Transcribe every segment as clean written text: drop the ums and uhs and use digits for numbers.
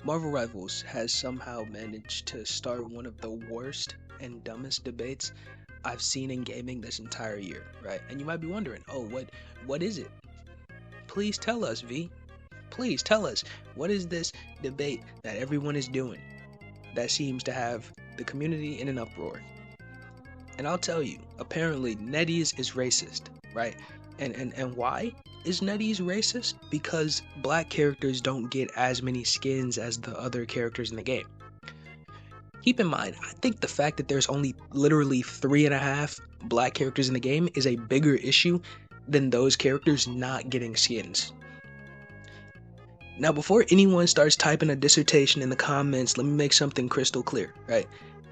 Marvel Rivals has somehow managed to start one of the worst and dumbest debates I've seen in gaming this entire year, right? And you might be wondering, oh, what is it? Please tell us, V. Please tell us, what is this debate that everyone is doing that seems to have the community in an uproar? And I'll tell you, apparently NetEase is racist, right? And why is NetEase racist? Because black characters don't get as many skins as the other characters in the game. Keep in mind, I think the fact that there's only literally 3.5 black characters in the game is a bigger issue than those characters not getting skins. Now, before anyone starts typing a dissertation in the comments, let me make something crystal clear, right?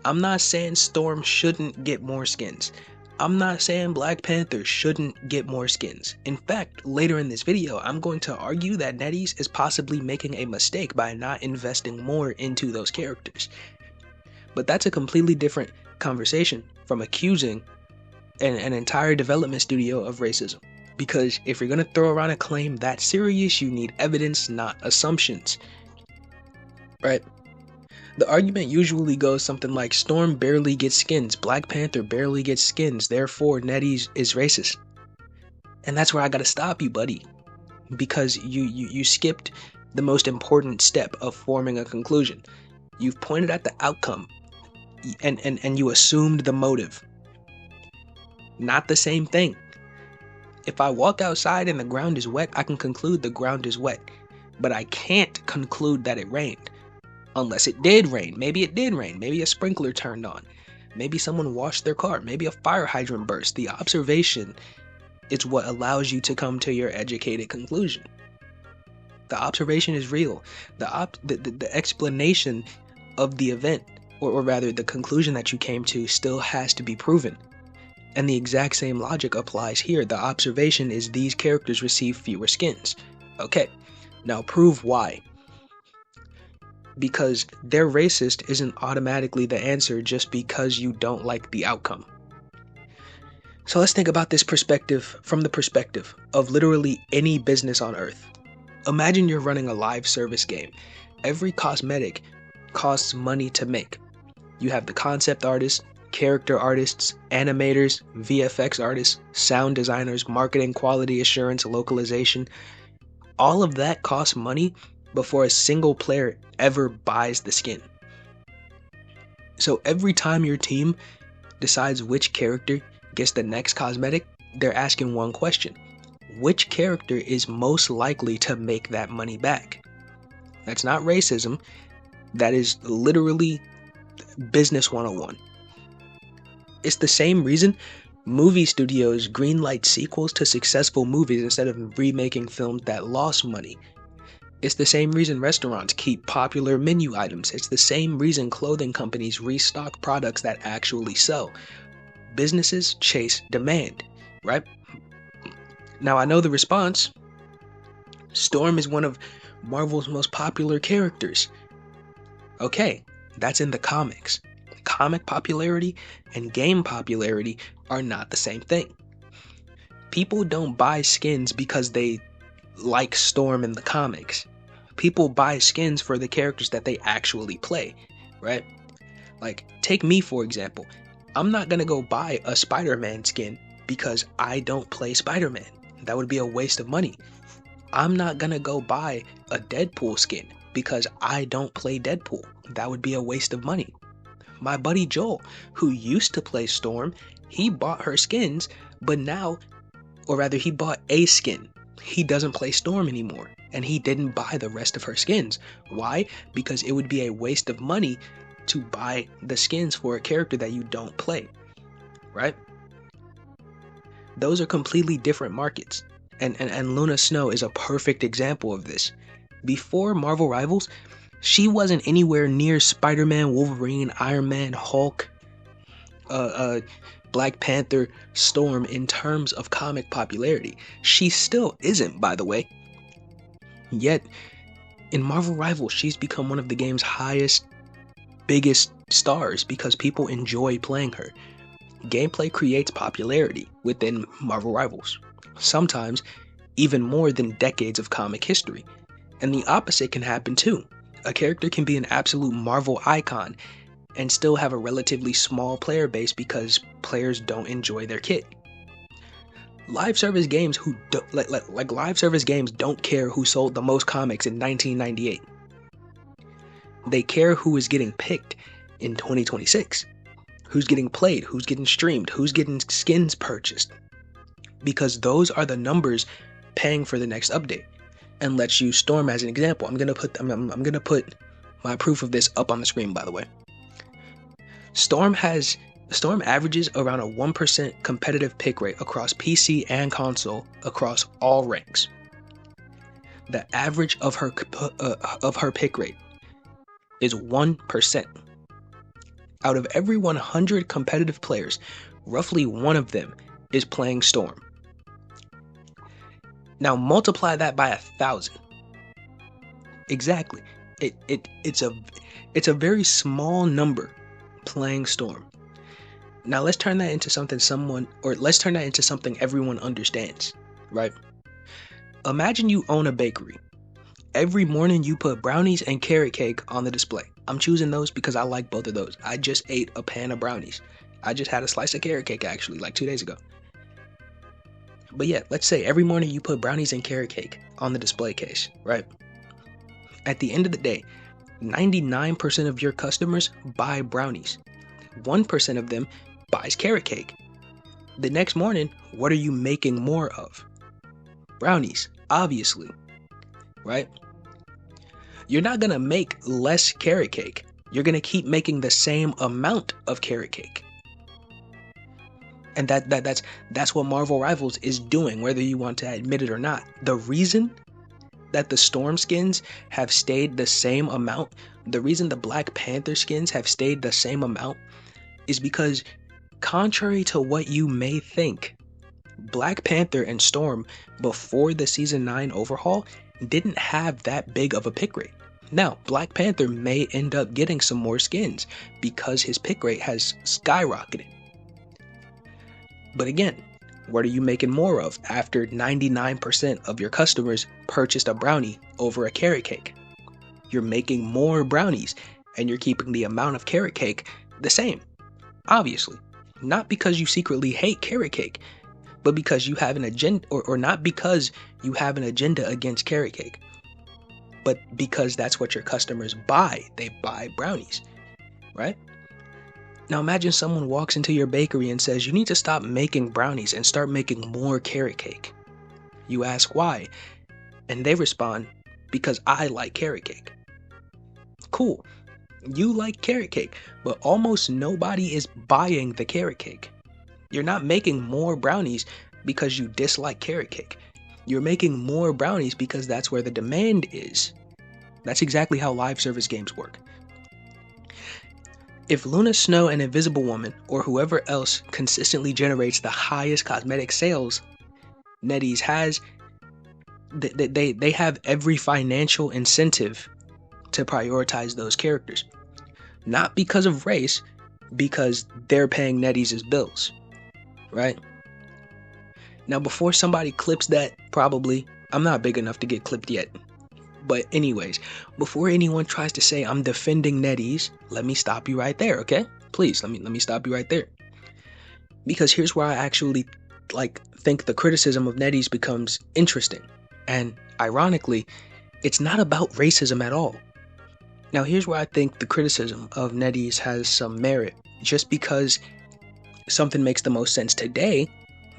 I'm not saying Storm shouldn't get more skins. I'm not saying Black Panther shouldn't get more skins. In fact, later in this video, I'm going to argue that NetEase is possibly making a mistake by not investing more into those characters. But that's a completely different conversation from accusing an entire development studio of racism. Because if you're going to throw around a claim that serious, you need evidence, not assumptions. Right? The argument usually goes something like, Storm barely gets skins, Black Panther barely gets skins, therefore NetEase is racist. And that's where I gotta stop you, buddy. Because you skipped the most important step of forming a conclusion. You've pointed at the outcome, and you assumed the motive. Not the same thing. If I walk outside and the ground is wet, I can conclude the ground is wet. But I can't conclude that it rained. Unless it did rain. Maybe it did rain. Maybe a sprinkler turned on. Maybe someone washed their car. Maybe a fire hydrant burst. The observation is what allows you to come to your educated conclusion. The observation is real. The explanation of the event, or rather the conclusion that you came to, still has to be proven. And the exact same logic applies here. The observation is these characters receive fewer skins. Okay, now prove why. Because they're racist isn't automatically the answer just because you don't like the outcome. So let's think about this perspective from the perspective of literally any business on earth. Imagine you're running a live service game. Every cosmetic costs money to make. You have the concept artists, character artists, animators, VFX artists, sound designers, marketing, quality assurance, localization. All of that costs money before a single player ever buys the skin. So every time your team decides which character gets the next cosmetic, they're asking one question. Which character is most likely to make that money back? That's not racism. That is literally business 101. It's the same reason movie studios greenlight sequels to successful movies instead of remaking films that lost money. It's the same reason restaurants keep popular menu items. It's the same reason clothing companies restock products that actually sell. Businesses chase demand, right? Now I know the response. Storm is one of Marvel's most popular characters. Okay, that's in the comics. Comic popularity and game popularity are not the same thing. People don't buy skins because they like Storm in the comics. People buy skins for the characters that they actually play, right? Like, take me for example. I'm not gonna go buy a Spider-Man skin because I don't play Spider-Man. That would be a waste of money. I'm not gonna go buy a Deadpool skin because I don't play Deadpool. That would be a waste of money. My buddy Joel, who used to play Storm, he bought her skins, but now, or rather he bought a skin. He doesn't play Storm anymore, and he didn't buy the rest of her skins. Why? Because it would be a waste of money to buy the skins for a character that you don't play, right? Those are completely different markets, and Luna Snow is a perfect example of this. Before Marvel Rivals, she wasn't anywhere near Spider-Man, Wolverine, Iron Man, Hulk, Black Panther, Storm in terms of comic popularity. She still isn't, by the way. Yet, in Marvel Rivals, she's become one of the game's highest, biggest stars because people enjoy playing her. Gameplay creates popularity within Marvel Rivals, sometimes even more than decades of comic history. And the opposite can happen too. A character can be an absolute Marvel icon and still have a relatively small player base because players don't enjoy their kit. Live service games live service games don't care who sold the most comics in 1998. They care who is getting picked in 2026. Who's getting played, who's getting streamed, who's getting skins purchased. Because those are the numbers paying for the next update. And let's use Storm as an example. I'm gonna put my proof of this up on the screen, by the way. Storm averages around a 1% competitive pick rate across PC and console across all ranks. The average of her pick rate is 1%. Out of every 100 competitive players, roughly one of them is playing Storm. Now multiply that by 1,000. Exactly. It's a very small number playing Storm. Now let's turn that into something everyone understands, right? Imagine you own a bakery. Every morning you put brownies and carrot cake on the display. I'm choosing those because I like both of those. I just ate a pan of brownies. I just had a slice of carrot cake actually, like 2 days ago. But yeah, let's say every morning you put brownies and carrot cake on the display case, right? At the end of the day, 99% of your customers buy brownies. 1% of them buys carrot cake. The next morning, what are you making more of? Brownies, obviously, right? You're not gonna make less carrot cake. You're gonna keep making the same amount of carrot cake. And that's what Marvel Rivals is doing, whether you want to admit it or not. The reason that the Storm skins have stayed the same amount, the reason the Black Panther skins have stayed the same amount, is because, contrary to what you may think, Black Panther and Storm, before the Season 9 overhaul, didn't have that big of a pick rate. Now, Black Panther may end up getting some more skins because his pick rate has skyrocketed. But again, what are you making more of after 99% of your customers purchased a brownie over a carrot cake? You're making more brownies and you're keeping the amount of carrot cake the same. Obviously, not because you secretly hate carrot cake, but because you have an agenda, or not because you have an agenda against carrot cake, but because that's what your customers buy. They buy brownies, right? Now imagine someone walks into your bakery and says, you need to stop making brownies and start making more carrot cake. You ask why, and they respond, because I like carrot cake. Cool. You like carrot cake, but almost nobody is buying the carrot cake. You're not making more brownies because you dislike carrot cake. You're making more brownies because that's where the demand is. That's exactly how live service games work. If Luna Snow and Invisible Woman, or whoever else consistently generates the highest cosmetic sales, NetEase has, they have every financial incentive to prioritize those characters. Not because of race, because they're paying NetEase's bills, right? Now, before somebody clips that, probably, I'm not big enough to get clipped yet. But anyways, before anyone tries to say I'm defending NetEase, let me stop you right there, okay? Please, let me stop you right there. Because here's where I actually think the criticism of NetEase becomes interesting. And ironically, it's not about racism at all. Now, here's where I think the criticism of NetEase has some merit. Just because something makes the most sense today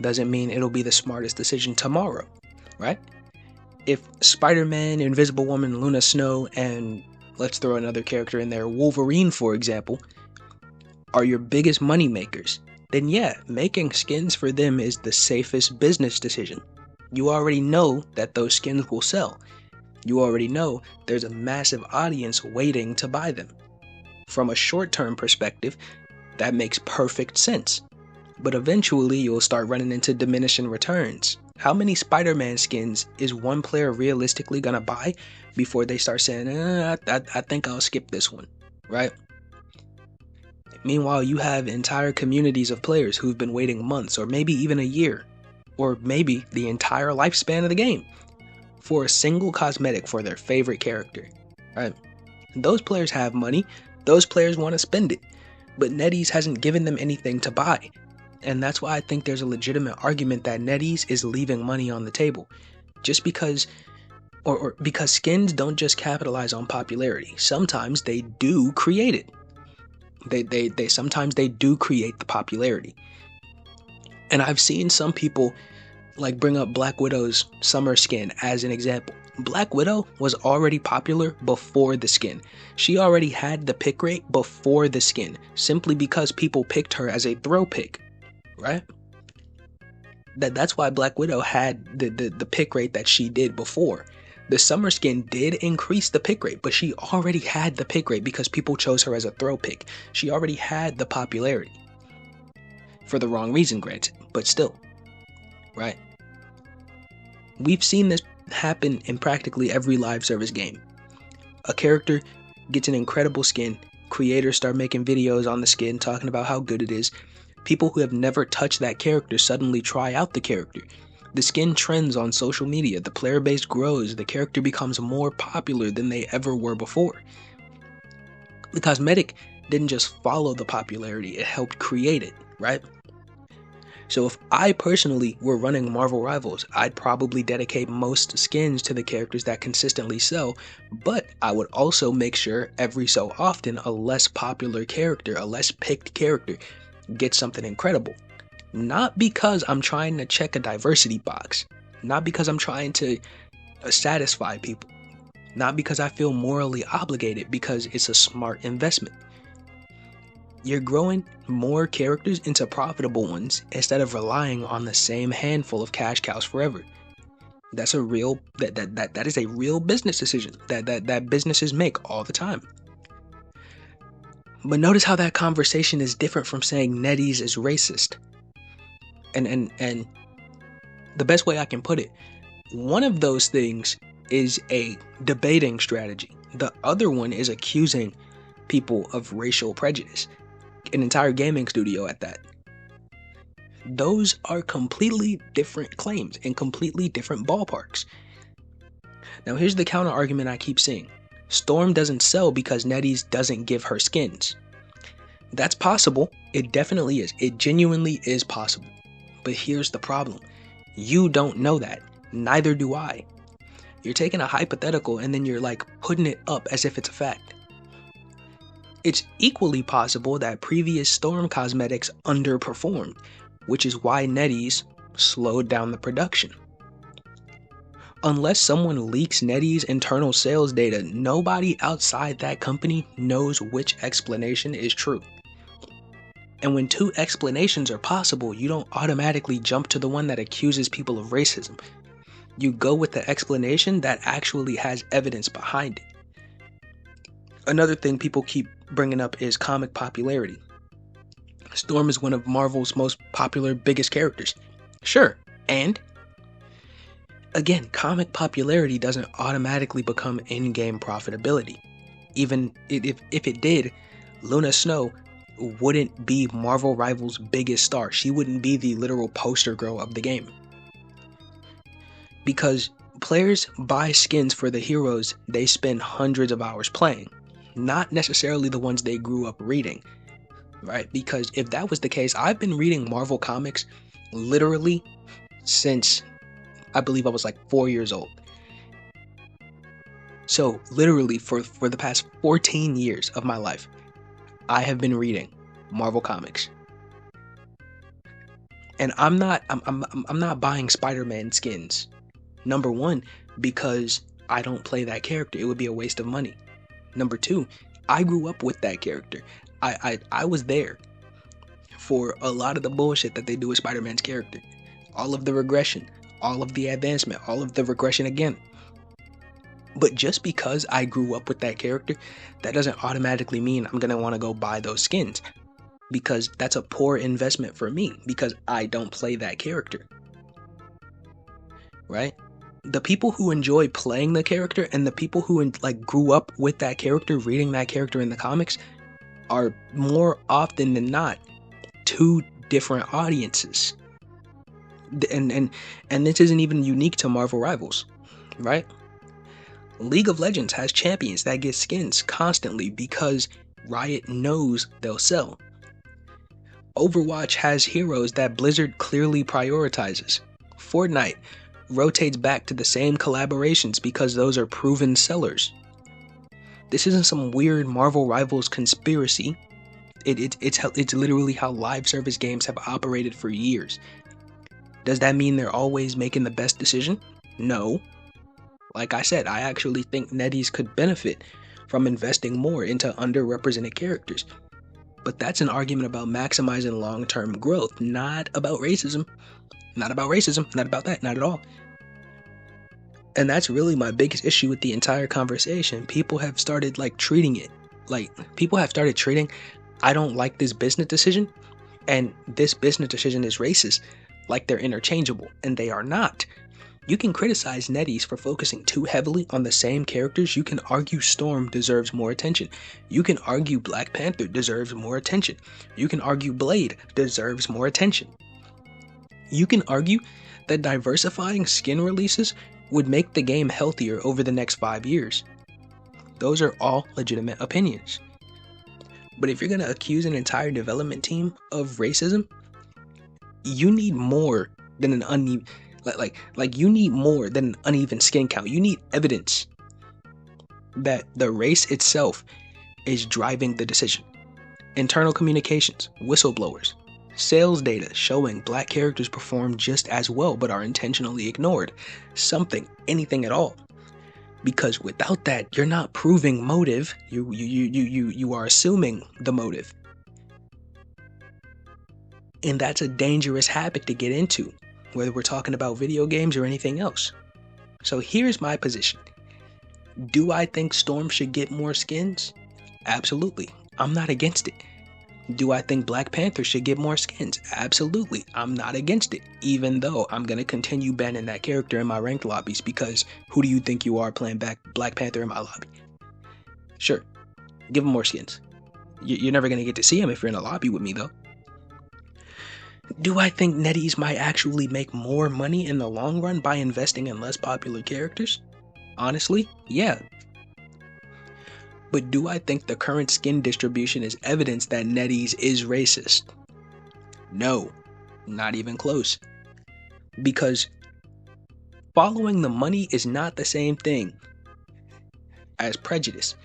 doesn't mean it'll be the smartest decision tomorrow, right? If Spider-Man, Invisible Woman, Luna Snow, and let's throw another character in there, Wolverine, for example, are your biggest money makers, then yeah, making skins for them is the safest business decision. You already know that those skins will sell. You already know there's a massive audience waiting to buy them. From a short-term perspective, that makes perfect sense. But eventually you'll start running into diminishing returns. How many Spider-Man skins is one player realistically gonna buy before they start saying, I think I'll skip this one, right? Meanwhile, you have entire communities of players who've been waiting months or maybe even a year, or maybe the entire lifespan of the game for a single cosmetic for their favorite character, right? Those players have money. Those players want to spend it. But NetEase hasn't given them anything to buy. And that's why I think there's a legitimate argument that NetEase is leaving money on the table. Just because, or because skins don't just capitalize on popularity. Sometimes they do create it. They sometimes they do create the popularity. And I've seen some people like bring up Black Widow's summer skin as an example. Black Widow was already popular before the skin. She already had the pick rate before the skin, simply because people picked her as a throw pick, right? That's why Black Widow had the pick rate that she did before. The summer skin did increase the pick rate, but she already had the pick rate because people chose her as a throw pick. She already had the popularity. For the wrong reason, granted, but still, right? We've seen this happen in practically every live service game. A character gets an incredible skin, creators start making videos on the skin talking about how good it is. People who have never touched that character suddenly try out the character. The skin trends on social media, the player base grows, the character becomes more popular than they ever were before. The cosmetic didn't just follow the popularity, it helped create it, right? So if I personally were running Marvel Rivals, I'd probably dedicate most skins to the characters that consistently sell, but I would also make sure every so often a less popular character, a less picked character, gets something incredible. Not because I'm trying to check a diversity box, not because I'm trying to satisfy people, not because I feel morally obligated, because it's a smart investment. You're growing more characters into profitable ones instead of relying on the same handful of cash cows forever. That's a real that is a real business decision that businesses make all the time. But notice how that conversation is different from saying NetEase is racist. And the best way I can put it, one of those things is a debating strategy. The other one is accusing people of racial prejudice. An entire gaming studio at that. Those are completely different claims in completely different ballparks. Now here's the counter argument I keep seeing. Storm doesn't sell because NetEase doesn't give her skins. That's possible. It definitely is. It genuinely is possible. But here's the problem. You don't know that. Neither do I. You're taking a hypothetical and then you're like putting it up as if it's a fact. It's equally possible that previous Storm cosmetics underperformed, which is why NetEase slowed down the production. Unless someone leaks NetEase internal sales data, nobody outside that company knows which explanation is true. And when two explanations are possible, you don't automatically jump to the one that accuses people of racism. You go with the explanation that actually has evidence behind it. Another thing people keep bringing up is comic popularity. Storm is one of Marvel's most popular, biggest characters. Sure, and again, comic popularity doesn't automatically become in-game profitability. Even if it did, Luna Snow wouldn't be Marvel Rivals' biggest star. She wouldn't be the literal poster girl of the game. Because players buy skins for the heroes they spend hundreds of hours playing, not necessarily the ones they grew up reading, right? Because if that was the case, I've been reading Marvel comics literally since I believe I was like 4 years old. So literally for the past 14 years of my life, I have been reading Marvel comics. And I'm not buying Spider-Man skins. Number one, because I don't play that character. It would be a waste of money. Number two, I grew up with that character. I was there for a lot of the bullshit that they do with Spider-Man's character. All of the regression, all of the advancement, all of the regression again. But just because I grew up with that character, that doesn't automatically mean I'm going to want to go buy those skins. Because that's a poor investment for me, because I don't play that character. Right? The people who enjoy playing the character and the people who like grew up with that character, reading that character in the comics, are more often than not two different audiences. And this isn't even unique to Marvel Rivals, right? League of Legends has champions that get skins constantly because Riot knows they'll sell. Overwatch has heroes that Blizzard clearly prioritizes. Fortnite rotates back to the same collaborations because those are proven sellers. This isn't some weird Marvel Rivals conspiracy. It's literally how live service games have operated for years. Does that mean they're always making the best decision? No. Like I said, I actually think NetEase could benefit from investing more into underrepresented characters. But that's an argument about maximizing long-term growth, not about racism. Not about racism, not about that, not at all. And that's really my biggest issue with the entire conversation. People have started treating it I don't like this business decision, and this business decision is racist, like they're interchangeable, and they are not. You can criticize NetEase for focusing too heavily on the same characters. You can argue Storm deserves more attention. You can argue Black Panther deserves more attention. You can argue Blade deserves more attention. You can argue that diversifying skin releases would make the game healthier over the next 5 years. Those are all legitimate opinions. But if you're going to accuse an entire development team of racism, you need more than an uneven you need more than an uneven skin count. You need evidence that the race itself is driving the decision. Internal communications, whistleblowers, sales data showing Black characters perform just as well but are intentionally ignored. Something, anything at all. Because without that, you're not proving motive. You are assuming the motive. And that's a dangerous habit to get into, whether we're talking about video games or anything else. So here's my position. Do I think Storm should get more skins? Absolutely. I'm not against it. Do I think Black Panther should get more skins? Absolutely. I'm not against it, even though I'm going to continue banning that character in my ranked lobbies, because who do you think you are playing Black Panther in my lobby? Sure, give him more skins. You're never going to get to see him if you're in a lobby with me, though. Do I think NetEase might actually make more money in the long run by investing in less popular characters? Honestly, yeah. But do I think the current skin distribution is evidence that NetEase is racist? No, not even close. Because following the money is not the same thing as prejudice.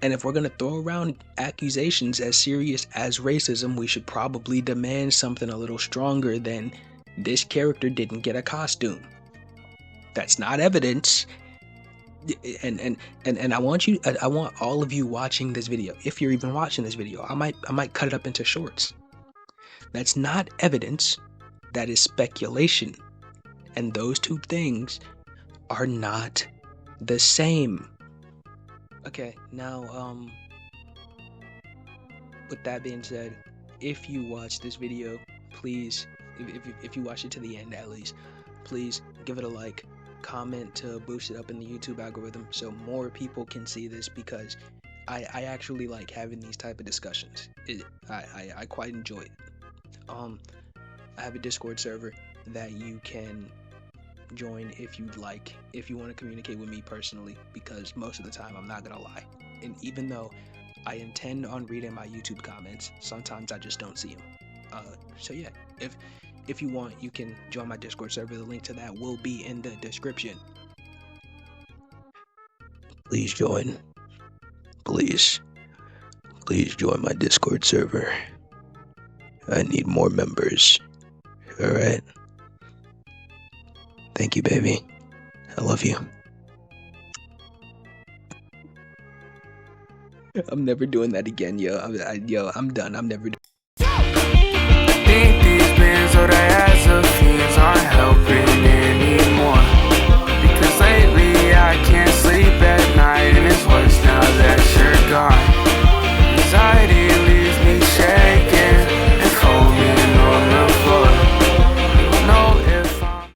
And if we're going to throw around accusations as serious as racism, we should probably demand something a little stronger than this character didn't get a costume. That's not evidence. And I want all of you watching this video, if you're even watching this video, I might cut it up into shorts. That's not evidence. That is speculation. And those two things are not the same. Okay, now, with that being said, if you watch this video, please, if you watch it to the end at least, please give it a like, comment to boost it up in the YouTube algorithm so more people can see this, because I actually like having these type of discussions. I quite enjoy it. I have a Discord server that you can join if you'd like, if you want to communicate with me personally, because most of the time, I'm not gonna lie, and even though I intend on reading my YouTube comments, sometimes I just don't see them. So yeah, if you want, you can join my Discord server. The link to that will be in the description. Please join. Please join my Discord server. I need more members. Alright? Thank you, baby. I love you. I'm never doing that again, yo. I'm done. I'm never doing